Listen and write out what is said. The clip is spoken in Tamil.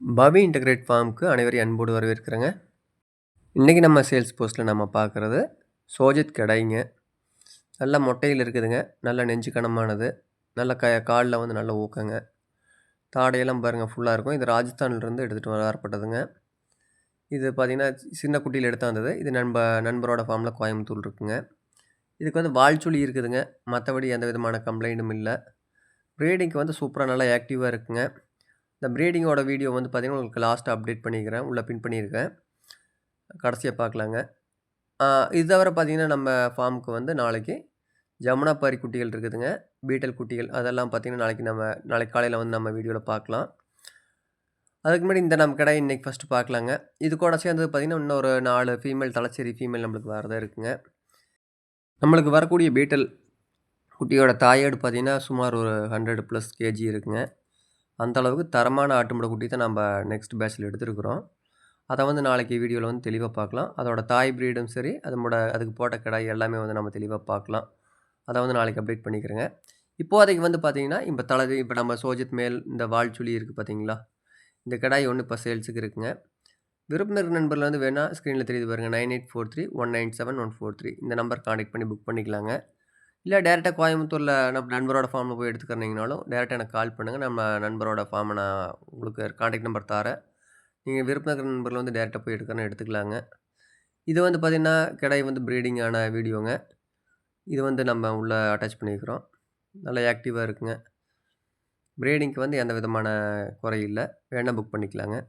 பவி இன்டகிரேட் ஃபார்முக்கு அனைவரையும் அன்போடு வரவேற்கிறேங்க. இன்றைக்கி நம்ம சேல்ஸ் போஸ்ட்டில் நம்ம பார்க்குறது சோஜித் கெடாய்ங்க. நல்ல மொட்டையில் இருக்குதுங்க. நல்ல நெஞ்சு கனமானது. நல்ல காலில் வந்து நல்ல ஊக்கங்க. தாடையெல்லாம் பாருங்கள் ஃபுல்லாக இருக்கும். இது ராஜஸ்தான்லேருந்து எடுத்துகிட்டு வரப்பட்டதுங்க. இது பார்த்திங்கன்னா சின்ன குட்டியில் எடுத்து வந்தது. இது நண்பரோட ஃபார்மில் கோயம்புத்தூர் இருக்குங்க. இதுக்கு வந்து வால்சுழி இருக்குதுங்க. மற்றபடி எந்த விதமான கம்ப்ளைண்ட்டும் இல்லை. ப்ரீடிங்க்கு வந்து சூப்பராக நல்லா ஆக்டிவாக இருக்குங்க. இந்த ப்ரீடிங்கோட வீடியோ வந்து பார்த்திங்கன்னா உங்களுக்கு லாஸ்ட்டாக அப்டேட் பண்ணிக்கிறேன். உள்ளே பின் பண்ணியிருக்கேன். கடைசியாக பார்க்கலாங்க. இது தவிர பார்த்திங்கன்னா நம்ம ஃபார்முக்கு வந்து நாளைக்கு ஜமுனாபாரி குட்டிகள் இருக்குதுங்க. பீட்டல் குட்டிகள் அதெல்லாம் பார்த்திங்கன்னா நாளைக்கு காலையில் வந்து நம்ம வீடியோவில் பார்க்கலாம். அதுக்கு முன்னாடி இந்த நம்ம கடை இன்றைக்கி ஃபஸ்ட்டு பார்க்கலாங்க. இது கூட சேர்ந்தது பார்த்திங்கன்னா இன்னொரு 4 ஃபீமேல் தலைச்சேரி ஃபீமேல் நம்மளுக்கு வரதான் இருக்குங்க. நம்மளுக்கு வரக்கூடிய பீட்டல் குட்டியோட தாயாடு பார்த்திங்கன்னா சுமார் ஒரு 100+ கேஜி இருக்குங்க. அந்தளவுக்கு தரமான ஆட்டுமட குட்டி தான் நம்ம நெக்ஸ்ட் பேட்சில் எடுத்துருக்குறோம். அதை வந்து நாளைக்கு வீடியோவில் வந்து தெளிவாக பார்க்கலாம். அதோட தாய் ப்ரீடும் சரி அதுக்கு போட்ட கிடாய் எல்லாமே வந்து நம்ம தெளிவாக பார்க்கலாம். அதை வந்து நாளைக்கு அப்டேட் பண்ணிக்கிறேங்க. இப்போதைக்கு வந்து பார்த்திங்கன்னா இப்போ நம்ம சோஜித் மேல் இந்த வால்சுழி இருக்குது பார்த்திங்களா, இந்த கிடாய் ஒன்று இப்போ சேல்ஸுக்கு இருக்குங்க. விருப்பினர் நண்பர்கள் வந்து வேணால் ஸ்க்ரீனில் தெரியுது பாருங்கள் 9843197143 இந்த நம்பர் கான்டெக்ட் பண்ணி புக் பண்ணிக்கலாங்க. இல்லை டேரெக்டாக கோயம்புத்தூரில் நம்ம நண்பரோட ஃபார்மில் போய் எடுத்துக்கிறீங்கனாலும் டேரெக்டாக எனக்கு கால் பண்ணுங்கள். நம்ம நண்பரோட ஃபார்மை நான் உங்களுக்கு கான்டாக்ட் நம்பர் தரேன். நீங்கள் விருப்பம் நண்பர்கள் வந்து டேரெக்டாக போய் எடுத்துக்கலாங்க. இது வந்து பார்த்திங்கன்னா கிடாய் வந்து ப்ரீடிங்கான வீடியோங்க. இது வந்து நம்ம உள்ளே அட்டாச் பண்ணியிருக்கிறோம். நல்லா ஆக்டிவாக இருக்குங்க. ப்ரீடிங்க்கு வந்து எந்த விதமான குறை இல்லை. வேணால் புக் பண்ணிக்கலாங்க.